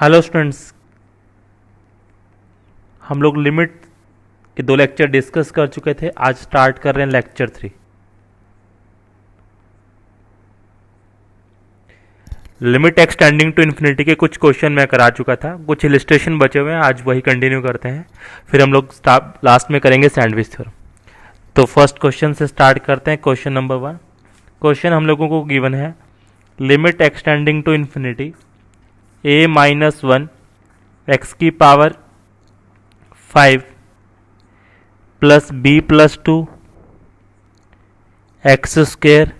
Hello students, हम लोग limit के 2 लेक्चर डिस्कस कर चुके थे। आज स्टार्ट कर रहे हैं lecture 3। Limit extending to infinity के कुछ क्वेश्चन मैं करा चुका था, कुछ इलिस्ट्रेशन बचे हुए हैं, आज वही कंटिन्यू करते हैं। फिर हम लोग लास्ट में करेंगे सैंडविच थ्योरम। तो फर्स्ट क्वेश्चन से स्टार्ट करते हैं। Question number 1। क्वेश्चन हम लोगों को गिवन है limit extending to infinity a-1 x की power 5 plus b+2 x square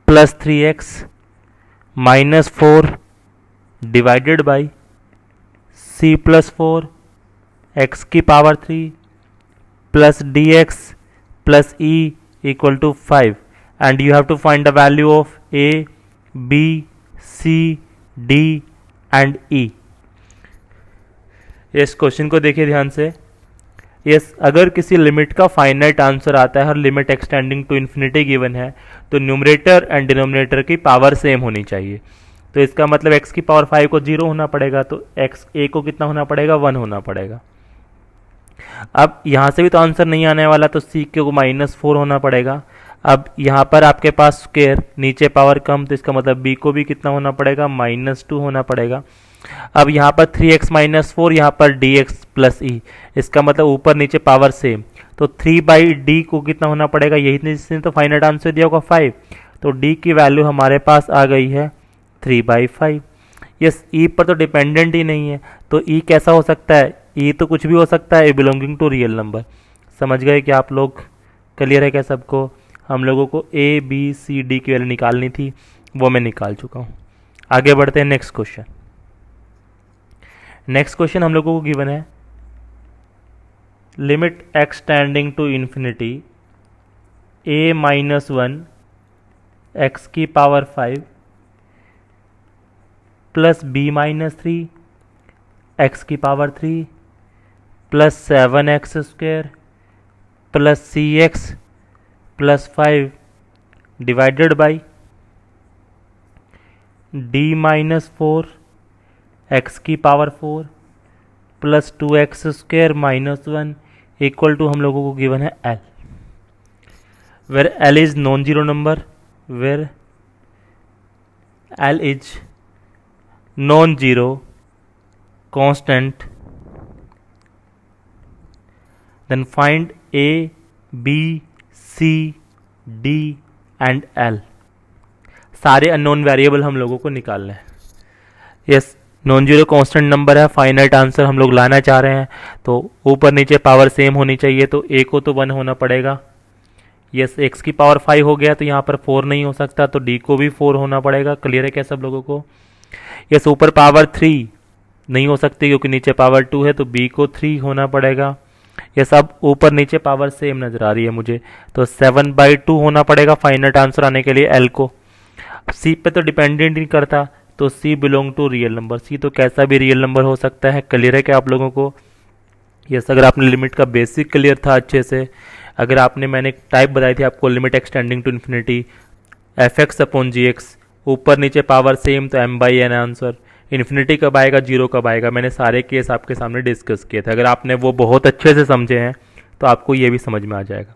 plus 3x minus 4 divided by c+4 x की power 3 plus dx plus e equal to 5 and you have to find the value of a, b, c, d and e। इस question को देखिए ध्यान से। Yes, अगर किसी limit का finite answer आता है, हर limit extending to infinity given है, तो न्यूमरेटर एंड डिनोमिनेटर की पावर सेम होनी चाहिए। तो इसका मतलब x की पावर 5 को 0 होना पड़ेगा, तो x a को कितना होना पड़ेगा, 1 होना पड़ेगा। अब यहाँ से भी तो आंसर नहीं आने वाला, तो c को -4 होना पड़ेगा। अब यहाँ पर आपके पास स्क्वायर, नीचे पावर कम, तो इसका मतलब b को भी कितना होना पड़ेगा, -2 होना पड़ेगा। अब यहाँ पर 3x - 4, यहाँ पर dx प्लस e, इसका मतलब ऊपर नीचे पावर सेम, तो 3/d को कितना होना पड़ेगा, यही इसने तो फाइनल आंसर दिया होगा 5, तो d की वैल्यू हमारे पास आ गई है 3/5। यस, e पर तो डिपेंडेंट ही नहीं है, तो e कैसा हो सकता है, e तो कुछ भी हो सकता है, बिलोंगिंग टू रियल नंबर। समझ गए कि आप लोग? क्लियर है क्या सबको? हम लोगों को a, b, c, d की वैल्यू निकालनी थी, वो मैं निकाल चुका हूँ। आगे बढ़ते हैं नेक्स्ट क्वेश्चन। नेक्स्ट क्वेश्चन हम लोगों को गिवन है limit extending to infinity a-1 x की पावर 5 प्लस b-3 x की power 3 plus 7x square plus cx plus 5 divided by d-4 x की power 4 plus 2x square -1 equal to हम लोगों को गिवन है L, where L is non zero number, where L is non zero constant, then find A, B, C, D and L। सारे unknown variable हम लोगों को निकालने हैं। Yes, non zero constant number है, फाइनाइट आंसर हम लोग लाना चाह रहे हैं, तो ऊपर नीचे पावर सेम होनी चाहिए, तो a को तो 1 होना पड़ेगा। यस, x की पावर 5 हो गया, तो यहाँ पर 4 नहीं हो सकता, तो d को भी 4 होना पड़ेगा। क्लियर है क्या सब लोगों को? यस, ऊपर पावर 3 नहीं हो सकती क्योंकि नीचे पावर 2 है, तो b को 3 होना पड़ेगा। यस, अब ऊपर नीचे पावर सेम नजर आ रही है मुझे, तो 7/2 होना पड़ेगा फाइनाइट आंसर आने के लिए l को। c पे तो डिपेंडेंट नहीं करता, तो c belong to real number, c तो कैसा भी रियल नंबर हो सकता है। क्लियर है क्या आप लोगों को? यस, अगर आपने लिमिट का बेसिक क्लियर था अच्छे से, अगर आपने, मैंने टाइप बताई थी आपको limit extending to infinity f(x)/gx, ऊपर नीचे पावर सेम, तो m/n आंसर। इन्फिनिटी कब आएगा, 0 कब आएगा, मैंने सारे केस आपके सामने डिस्कस किए थे। अगर आपने वो बहुत अच्छे से समझे हैं तो आपको ये भी समझ में आ जाएगा।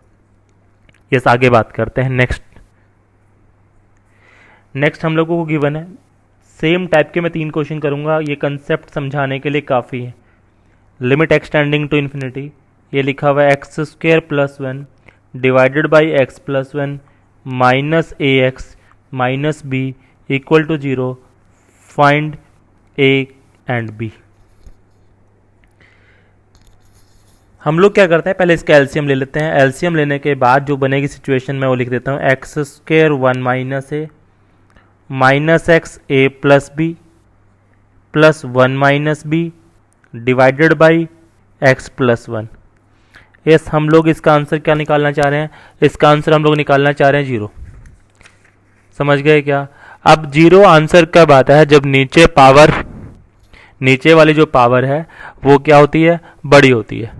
यस, आगे बात करते हैं। नेक्स्ट हम लोगों को गिवन है, सेम टाइप के मैं 3 क्वेश्चन करूंगा, ये कंसेप्ट समझाने के लिए काफ़ी है। लिमिट एक्सटेंडिंग टू इन्फिनिटी, ये लिखा हुआ है x² + 1 divided by x + 1 minus ax minus b equal to 0, find a and b। हम लोग क्या करते हैं, पहले इसका एलसीएम ले लेते हैं। एलसीएम लेने के बाद जो बनेगी सिचुएशन मैं वो लिख देता हूँ, x² 1 minus a minus x A plus B plus 1 minus B divided by x + 1। Yes, हम लोग इसका आंसर क्या निकालना चाह रहे हैं, इसका आंसर हम लोग निकालना चाह रहे हैं 0। समझ गए क्या? अब 0 आंसर कब आता है, जब नीचे वाली जो पावर है वो क्या होती है, बड़ी होती है,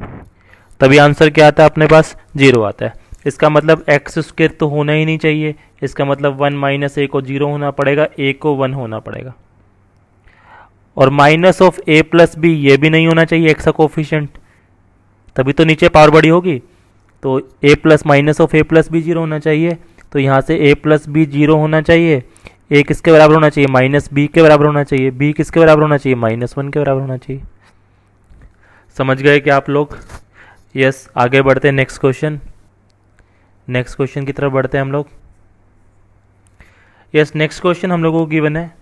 तभी आंसर क्या आता है अपने पास, 0 आता है। इसका मतलब x² तो होना ही नहीं चाहिए, इसका मतलब 1 - a को 0 होना पड़ेगा, a को 1 होना पड़ेगा। और minus of A plus B ये भी नहीं होना चाहिए एक्स का कोफिशिएंट, तभी तो नीचे पावर बड़ी होगी। तो A plus minus of A plus B zero होना चाहिए, तो यहाँ से ए प्लस बी जीरो होना चाहिए। ए किसके बराबर होना चाहिए? माइनस बी के बराबर होना चाहिए। बी किसके बराबर होना चाहिए? माइनस वन के बराबर होना चाहिए। समझ गए क्या आप लोग? यस, आगे बढ़ते हैं नेक्स्ट क्वेश्चन। नेक्स्ट क्वेश्चन की तरफ बढ़ते हैं हम लोग। यस, नेक्स्ट क्वेश्चन हम लोगों को गिवन है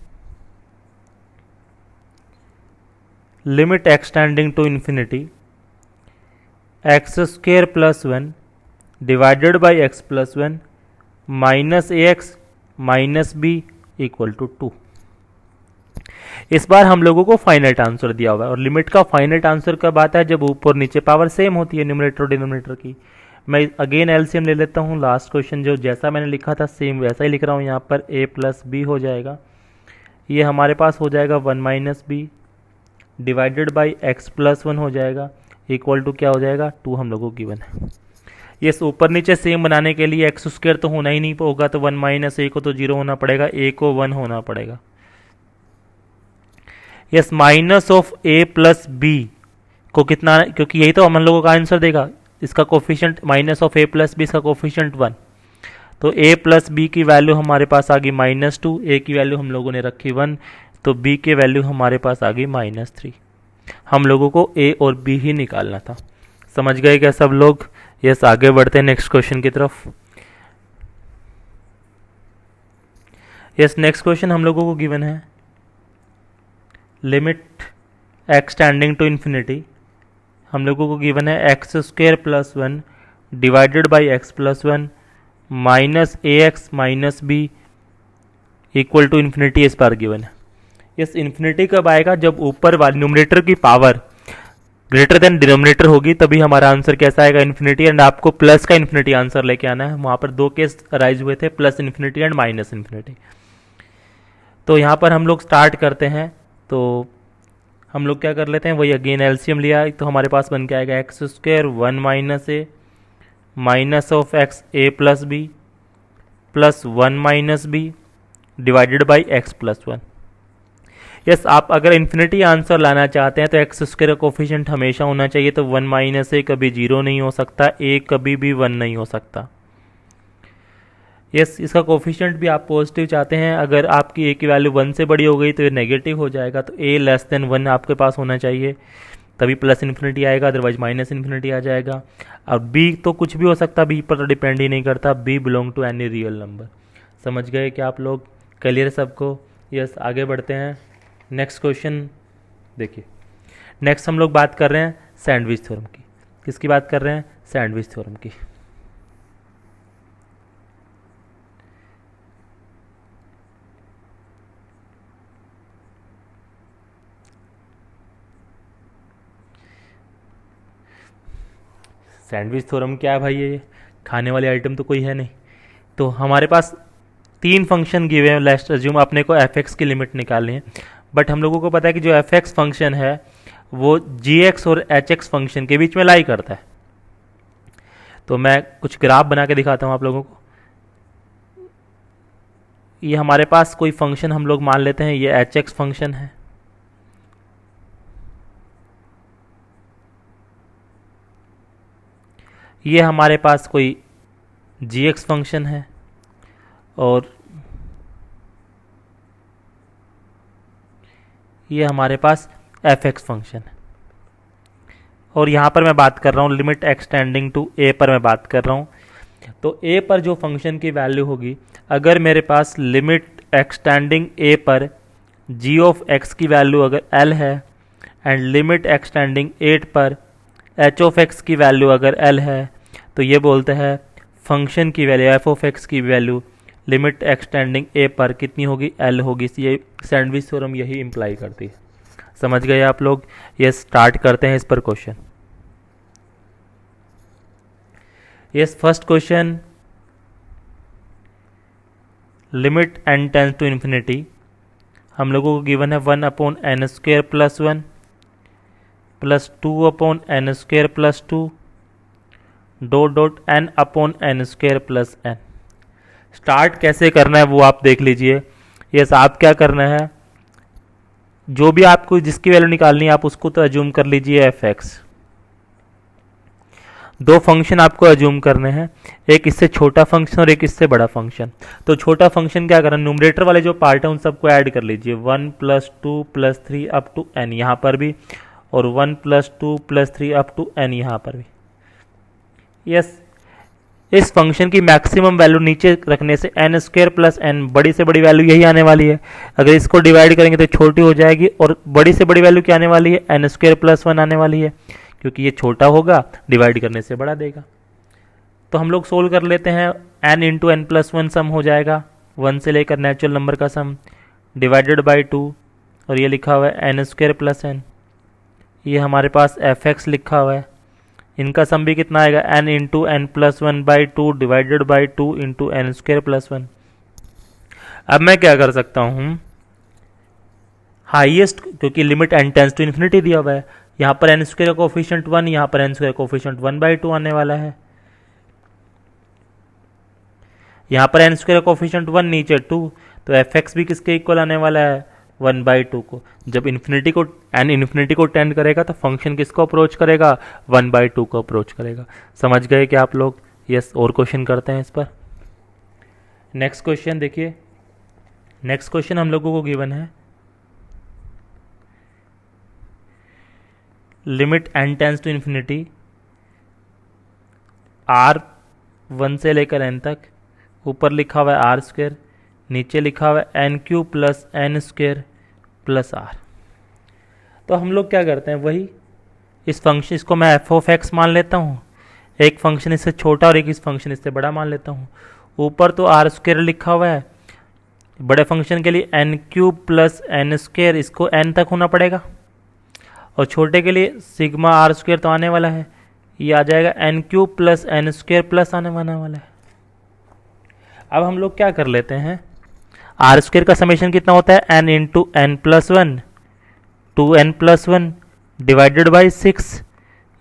limit extending to infinity x square plus one divided by x plus one minus A x minus B equal to 2। इस बार हम लोगों को फाइनाइट आंसर दिया हुआ है, और लिमिट का फाइनाइट आंसर कब आता है? जब ऊपर नीचे पावर सेम होती है न्यूमरेटर और डिनोमिनेटर की। मैं अगेन एलसीएम ले लेता हूँ। लास्ट क्वेश्चन जो जैसा मैंने लिखा था सेम वैसा ही लिख रहा हूँ यहाँ पर। a प्लस बी हो जाएगा, ये हमारे पास हो जाएगा 1 minus B divided by x plus one हो जाएगा, इक्वल टू क्या हो जाएगा? 2 हम लोगों को गिवन है। ये ऊपर नीचे सेम बनाने के लिए एक्स स्क्वायर तो होना ही नहीं होगा, तो 1 माइनस ए को तो 0 होना पड़ेगा, ए को 1 होना पड़ेगा। Yes, minus of A plus B को कितना, क्योंकि यही तो हम लोगों का आंसर देगा। इसका coefficient minus of A plus B, इसका कोफिशिएंट 1, तो ए प्लस बी की वैल्यू हमारे पास आ गई -2, ए की वैल्यू हम लोगों ने रखी 1, तो बी की वैल्यू हमारे पास आ गई -3। हम लोगों को ए और बी ही निकालना था। समझ गए क्या सब लोग? यस, आगे बढ़ते हैं नेक्स्ट क्वेश्चन की तरफ। यस, नेक्स्ट क्वेश्चन हम लोगों को गिवन है limit x tending to infinity. हम लोगों को गिवन है x square plus one divided by x plus one minus A x minus B equal to infinity इस बार गिवन है। यस, इन्फिनिटी कब आएगा? जब ऊपर वाले न्यूमरेटर की पावर ग्रेटर देन डिनोमिनेटर होगी, तभी हमारा आंसर कैसा आएगा? इन्फिनिटी। एंड आपको प्लस का इन्फिनिटी आंसर लेके आना है। वहां पर 2 केस अराइज हुए थे, plus infinity and minus infinity. तो यहाँ पर हम लोग स्टार्ट करते हैं, तो हम लोग क्या कर लेते हैं, वही अगेन एलसीएम लिया, तो हमारे पास बन के आएगा x square 1 minus A minus of x A plus B plus 1 minus B divided by x plus 1। Yes, आप अगर इन्फिनिटी आंसर लाना चाहते हैं तो एक्स स्क्वायर का कोफिशिएंट हमेशा होना चाहिए, तो 1 माइनस ए कभी 0 नहीं हो सकता, ए कभी भी 1 नहीं हो सकता। यस, इसका कोफिशिएंट भी आप पॉजिटिव चाहते हैं। अगर आपकी ए की वैल्यू 1 से बड़ी हो गई तो ये नेगेटिव हो जाएगा, तो ए लेस देन 1 आपके पास होना चाहिए, तभी प्लस इन्फिनिटी आएगा, अदरवाइज माइनस इन्फिनिटी आ जाएगा। और बी तो कुछ भी हो सकता, बी पर तो डिपेंड ही नहीं करता, B belong to any real number. समझ गए क्या आप लोग? क्लियर सबको? यस, आगे बढ़ते हैं नेक्स्ट क्वेश्चन। देखिए, नेक्स्ट हम लोग बात कर रहे हैं सैंडविच थ्योरम की। किसकी बात कर रहे हैं? सैंडविच थ्योरम की। सैंडविच थ्योरम क्या है भाई? ये खाने वाले आइटम तो कोई है नहीं। तो हमारे पास 3 फंक्शन गिवे हैं। लेट्स अज्यूम अपने को एफ की लिमिट निकालनी है, बट हम लोगों को पता है कि जो एफ फंक्शन है वो जी और एच फंक्शन के बीच में लाई करता है। तो मैं कुछ ग्राफ बना के दिखाता हूँ आप लोगों को। ये हमारे पास कोई फंक्शन हम लोग मान लेते हैं, ये एच फंक्शन है, ये हमारे पास कोई जी फंक्शन है, और ये हमारे पास एफ फंक्शन है। और यहाँ पर मैं बात कर रहा हूँ लिमिट एक्सटेंडिंग टू ए पर मैं बात कर रहा हूँ। तो ए पर जो फंक्शन की वैल्यू होगी, अगर मेरे पास लिमिट एक्सटेंडिंग ए पर जी ऑफ एक्स की वैल्यू अगर एल है, एंड लिमिट एक्सटेंडिंग 8 पर एच ऑफ एक्स की वैल्यू अगर एल है, तो ये बोलते हैं फंक्शन की वैल्यू एफ ऑफ एक्स की वैल्यू लिमिट एक्सटेंडिंग ए पर कितनी होगी? एल होगी। ये सैंडविच थ्योरम यही इंप्लाई करती है। समझ गए आप लोग? ये स्टार्ट करते हैं इस पर question. Yes, first question, limit n tends to infinity. हम लोगों को गिवन है 1/n² plus 1 plus 2/n² plus 2 (n/n² plus n। Start कैसे करना है वो आप देख लीजिए। यस, आप क्या करना है, जो भी आपको जिसकी वैल्यू निकालनी है आप उसको तो अज्यूम कर लीजिए एफ एक्स। दो फंक्शन आपको अज्यूम करने हैं, एक इससे छोटा फंक्शन और एक इससे बड़ा फंक्शन। तो छोटा फंक्शन क्या करना, न्यूमरेटर वाले जो पार्ट है उन सबको ऐड कर लीजिए, 1 + 2 + 3 अप टू n यहाँ पर भी, और 1 + 2 + 3 अप टू n यहाँ पर भी। यस, इस फंक्शन की मैक्सिमम वैल्यू नीचे रखने से n² + n, बड़ी से बड़ी वैल्यू यही आने वाली है। अगर इसको डिवाइड करेंगे तो छोटी हो जाएगी, और बड़ी से बड़ी वैल्यू क्या आने वाली है, n² + 1 आने वाली है, क्योंकि ये छोटा होगा डिवाइड करने से बड़ा देगा। तो हम लोग सोल्व कर लेते हैं, n × n + 1 सम हो जाएगा, 1 से लेकर नेचुरल नंबर का सम, डिवाइडेड बाई 2, और ये लिखा हुआ है n² + n। ये हमारे पास एफ एक्स लिखा हुआ है, इनका सम भी कितना आएगा, n × n + 1/2 divided by 2 × n² + 1। अब मैं क्या कर सकता हूँ, हाईएस्ट, क्योंकि limit n tends to infinity दिया हुआ है, यहाँ पर n² का कोफिशिएंट 1, यहाँ पर n² कोफिशिएंट 1/2 आने वाला है। यहाँ पर n² का कोफिशिएंट 1, नीचे 2, तो एफ एक्स भी किसके इक्वल आने वाला है, 1/2 को। जब n इन्फिनिटी को टेंड करेगा तो फंक्शन किसको अप्रोच करेगा, 1/2 को अप्रोच करेगा। समझ गए क्या आप लोग? यस, और क्वेश्चन करते हैं इस पर। नेक्स्ट क्वेश्चन देखिए, नेक्स्ट क्वेश्चन हम लोगों को गिवन है, limit n tends to infinity r 1 से लेकर n तक, ऊपर लिखा हुआ है r², नीचे लिखा हुआ है n³ + n² + r। तो हम लोग क्या करते हैं, वही इस फंक्शन, इसको मैं एफ ऑफ एक्स मान लेता हूँ, एक फंक्शन इससे छोटा और एक इस फंक्शन इससे बड़ा मान लेता हूँ। ऊपर तो r² लिखा हुआ है, बड़े फंक्शन के लिए n³ + n², इसको n तक होना पड़ेगा, और छोटे के लिए सिग्मा r² तो आने वाला है, ये आ जाएगा n³ + n² + आने वाला है। अब हम लोग क्या कर लेते हैं, r² का समेशन कितना होता है, n × n + 1 2n + 1 divided by 6,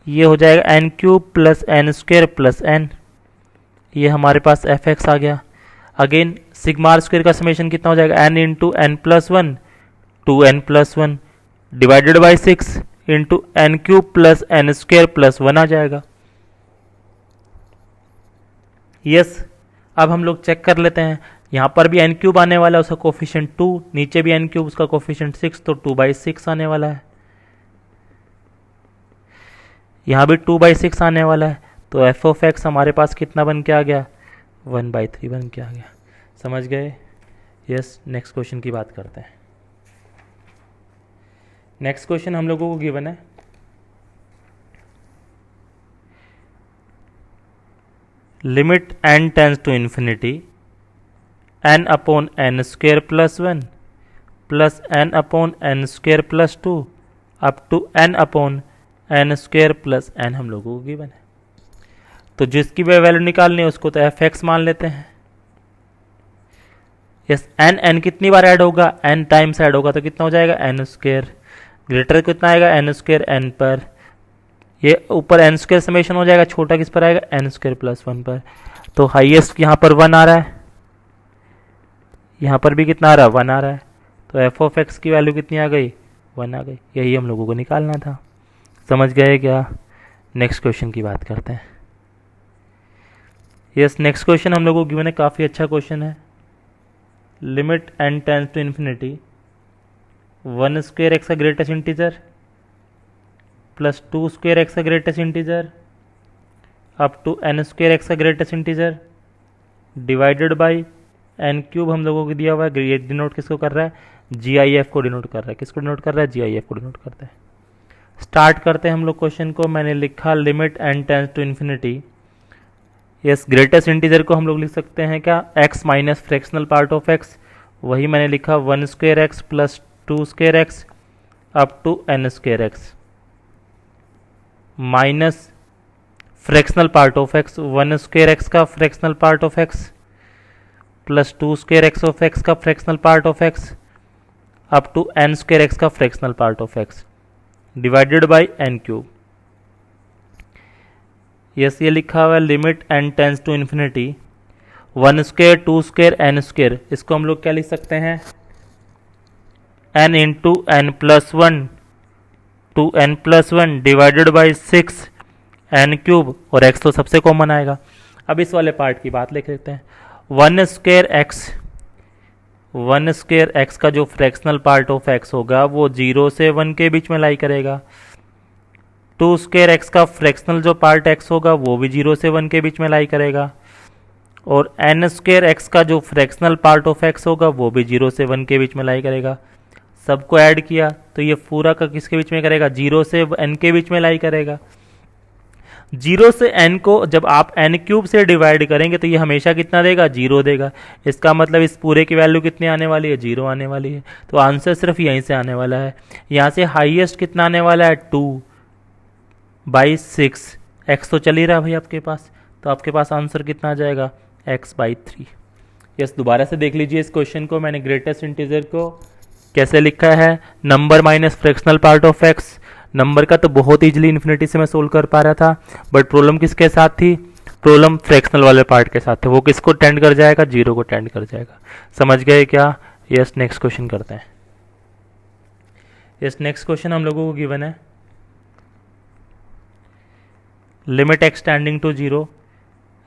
ये हो जाएगा n³ + n² + n। ये हमारे पास एफ एक्स आ गया। अगेन सिग्मा r² का समेशन कितना हो जाएगा, n × n + 1 2n + 1 divided by 6 into n³ + n² + 1 आ जाएगा। यस, अब हम लोग चेक कर लेते हैं, यहाँ पर भी n³ आने वाला है, उसका कोफिशिएंट 2, नीचे भी n³ उसका कोफिशिएंट 6, तो 2/6 आने वाला है। यहाँ भी 2/6 आने वाला है, तो एफ ऑफ एक्स हमारे पास कितना बन के आ गया, 1/3 बन के आ गया। समझ गए? यस, नेक्स्ट क्वेश्चन की बात करते हैं। नेक्स्ट क्वेश्चन हम लोगों को गिवन है, limit n tends to infinity n/n² + 1 plus n/n² + 2 up to n/n² + n हम लोगों को गिवन है। तो जिसकी भी वैल्यू निकालनी है उसको तो एफ एक्स मान लेते हैं। यस, n कितनी बार ऐड होगा, n टाइम्स ऐड होगा, तो कितना हो जाएगा, n²। ग्रेटर कितना आएगा, n² n पर, ये ऊपर n² समेशन हो जाएगा, छोटा किस पर आएगा, n² + 1 पर। तो हाईएस्ट यहाँ पर 1 आ रहा है, यहाँ पर भी कितना आ रहा है, 1 आ रहा है, तो एफ ऑफ एक्स की वैल्यू कितनी आ गई, 1 आ गई। यही हम लोगों को निकालना था। समझ गए क्या? नेक्स्ट क्वेश्चन की बात करते हैं। यस, नेक्स्ट क्वेश्चन हम लोगों को गिवन है, काफ़ी अच्छा क्वेश्चन है। Limit n tends to infinity 1² x का ग्रेटेस्ट इंटीजर प्लस 2² x का greatest integer up to n² x का greatest integer divided by n³ हम लोगों को दिया हुआ है। ये डिनोट किसको कर रहा है, GIF को डिनोट कर रहा है। किसको डिनोट कर रहा है, GIF को डिनोट करता है। स्टार्ट करते हैं हम लोग क्वेश्चन को। मैंने लिखा limit n tends to infinity, yes greatest integer को हम लोग लिख सकते हैं क्या, x minus fractional part of x, वही मैंने लिखा 1² x plus 2² x up to n² x minus fractional part of x 1² x का fractional part of x plus 2² x of x का fractional part of x up to n² x का fractional part of x divided by n³। Yes, ये लिखा हुआ है limit n tends to infinity 1² 2² n²। इसको हम लोग क्या लिख सकते हैं, n into n plus one two n plus one divided by six n cube, और x तो सबसे कॉमन आएगा। अब इस वाले पार्ट की बात लिख लेते हैं। वन स्क्वेयर एक्स का जो फ्रैक्शनल पार्ट ऑफ x होगा वो 0 से 1 के बीच में लाई करेगा। टू स्क्वेयर एक्स का फ्रैक्शनल जो पार्ट x होगा वो भी 0 से 1 के बीच में लाई करेगा। और एन स्क्वेयर एक्स का जो फ्रैक्शनल पार्ट ऑफ x होगा वो भी 0 से 1 के बीच में लाई करेगा। सबको ऐड किया तो ये पूरा का किसके बीच में करेगा, 0 से n के बीच में लाई करेगा। 0 से n को जब आप n क्यूब से डिवाइड करेंगे तो ये हमेशा कितना देगा, 0 देगा। इसका मतलब इस पूरे की वैल्यू कितनी आने वाली है, 0 आने वाली है। तो आंसर सिर्फ यहीं से आने वाला है। यहाँ से हाईएस्ट कितना आने वाला है, 2/6। x तो चल ही रहा है भाई आपके पास, तो आपके पास आंसर कितना आ जाएगा, x/3। यस, दोबारा से देख लीजिए इस क्वेश्चन को। मैंने ग्रेटेस्ट इंटीजर को कैसे लिखा है, number minus fractional part of x। Number का तो बहुत इजीली इन्फिनिटी से मैं सोल्व कर पा रहा था, बट प्रॉब्लम किसके साथ थी, प्रॉब्लम फ्रैक्शनल वाले पार्ट के साथ थे। वो किसको टेंड कर जाएगा, 0 को टेंड कर जाएगा। समझ गए क्या? यस, नेक्स्ट क्वेश्चन करते हैं। यस, नेक्स्ट क्वेश्चन हम लोगों को गिवन है, limit x tending to 0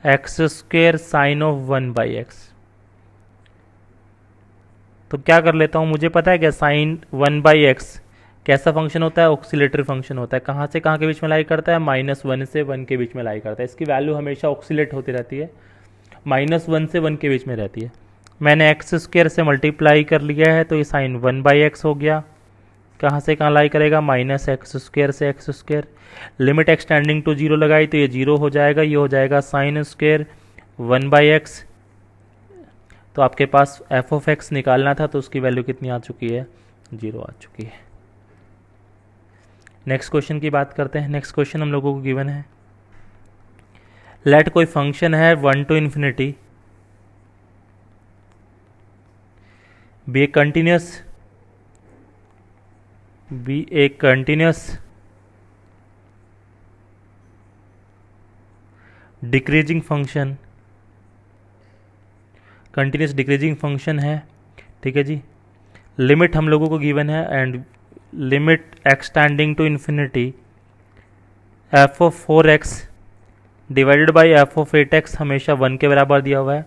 x square sine of 1/x। तो क्या कर लेता हूं, मुझे पता है क्या साइन 1/x कैसा फंक्शन होता है, ऑक्सीलेटरी फंक्शन होता है। कहाँ से कहाँ के बीच में लाई करता है, -1 से 1 के बीच में लाई करता है। इसकी वैल्यू हमेशा ऑक्सीलेट होती रहती है, -1 से 1 के बीच में रहती है। मैंने एक्स स्क्वेयर से मल्टीप्लाई कर लिया है तो ये साइन 1/x हो गया। कहाँ से कहाँ लाई करेगा, -x स्क्वेयर से x square. Limit x tending to 0 लगाई तो ये 0 हो जाएगा, ये हो जाएगा साइन स्क्वेयर 1/x। तो आपके पास f ऑफ x निकालना था तो उसकी वैल्यू कितनी आ चुकी है, 0 आ चुकी है। नेक्स्ट क्वेश्चन की बात करते हैं। नेक्स्ट क्वेश्चन हम लोगों को गिवन है, लेट कोई फंक्शन है 1 to infinity be a continuous decreasing function, continuous decreasing function है, ठीक है जी। लिमिट हम लोगों को गिवन है and limit x tending to infinity f of 4x divided by f of 8x हमेशा 1 के बराबर दिया हुआ है।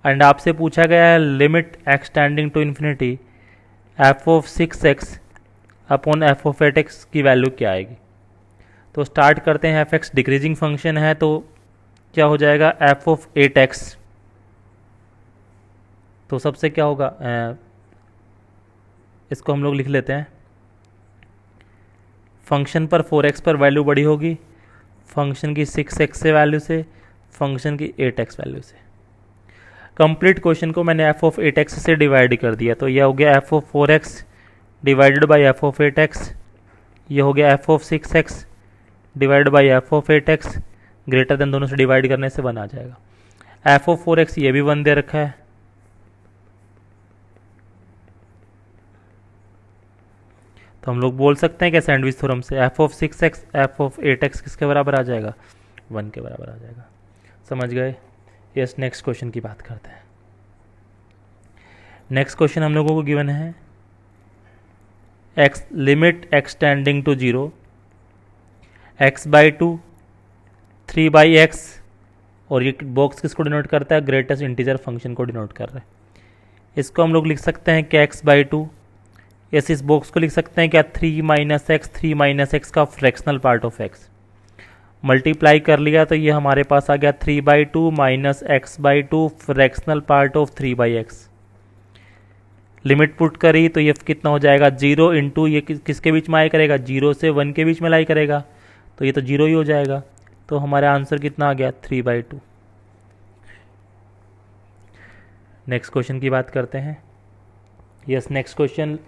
एंड आपसे पूछा गया है limit x tending to infinity f of 6x upon f of 8x की वैल्यू क्या आएगी। तो स्टार्ट करते हैं, f(x) डिक्रीजिंग फंक्शन है तो क्या हो जाएगा, f ऑफ 8x। तो सबसे क्या होगा, इसको हम लोग लिख लेते हैं, फंक्शन पर 4x पर वैल्यू बड़ी होगी, फंक्शन की 6x से वैल्यू से, फंक्शन की 8x वैल्यू से। कंप्लीट क्वेश्चन को मैंने f ऑफ 8x से डिवाइड कर दिया तो यह हो गया f of 4x divided by f of 8x। ये हो गया f of 6x divide by f of 8x, greater than दोनों से डिवाइड करने से 1 आ जाएगा। f ऑफ 4x ये भी 1 दे रखा है, तो हम लोग बोल सकते हैं कि सैंडविच थ्योरम से f of 6x f of 8x किसके बराबर आ जाएगा, 1 के बराबर आ जाएगा। समझ गए? यस, नेक्स्ट क्वेश्चन की बात करते हैं। नेक्स्ट क्वेश्चन हम लोगों को गिवन है, x limit x tending to 0 x/2 3/x, और ये बॉक्स किसको डिनोट करता है, ग्रेटेस्ट इंटीजर फंक्शन को डिनोट कर रहा है। इसको हम लोग लिख सकते हैं कि x/2, यस इस बॉक्स को लिख सकते हैं क्या, 3 - x का fractional part of x। Multiply कर लिया तो ये हमारे पास आ गया 3/2 - x/2 fractional part of 3/x। Limit put करी तो ये कितना हो जाएगा, 0 इंटू ये किसके बीच में लाई करेगा, 0 से 1 के बीच में लाई करेगा, तो ये तो 0 ही हो जाएगा। तो हमारा आंसर कितना आ गया, 3/2। नेक्स्ट क्वेश्चन की बात करते हैं। यस, नेक्स्ट क्वेश्चन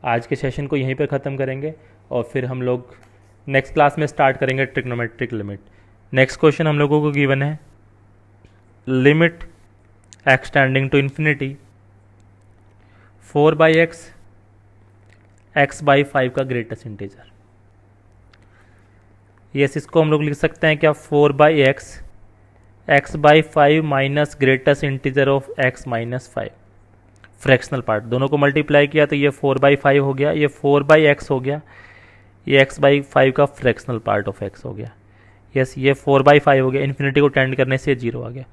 आज के सेशन को यहीं पर ख़त्म करेंगे और फिर हम लोग नेक्स्ट क्लास में स्टार्ट करेंगे ट्रिग्नोमेट्रिक लिमिट। नेक्स्ट क्वेश्चन हम लोगों को गिवन है, limit x tending to infinity 4/x x/5 का ग्रेटेस्ट इंटीजर। यस, इसको हम लोग लिख सकते हैं क्या, 4/x x/5 minus greatest integer of x - 5। Fractional part, दोनों को मल्टीप्लाई किया तो ये 4/5 हो गया, ये 4/x हो गया, ये x/5 का फ्रैक्शनल पार्ट ऑफ x हो गया। यस, ये 4/5 हो गया, इन्फिनिटी को टेंड करने से 0 आ गया।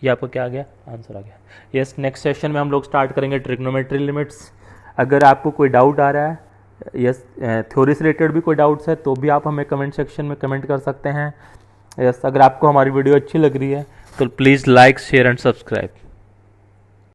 ये आपको क्या आ गया, आंसर आ गया। यस, नेक्स्ट सेशन में हम लोग स्टार्ट करेंगे ट्रिग्नोमेट्री लिमिट्स। अगर आपको कोई डाउट आ रहा है, यस थ्योरी से रिलेटेड भी कोई डाउट्स है तो भी आप हमें कमेंट सेक्शन में कमेंट कर सकते हैं। यस, अगर आपको हमारी वीडियो अच्छी लग रही है तो please like share and subscribe.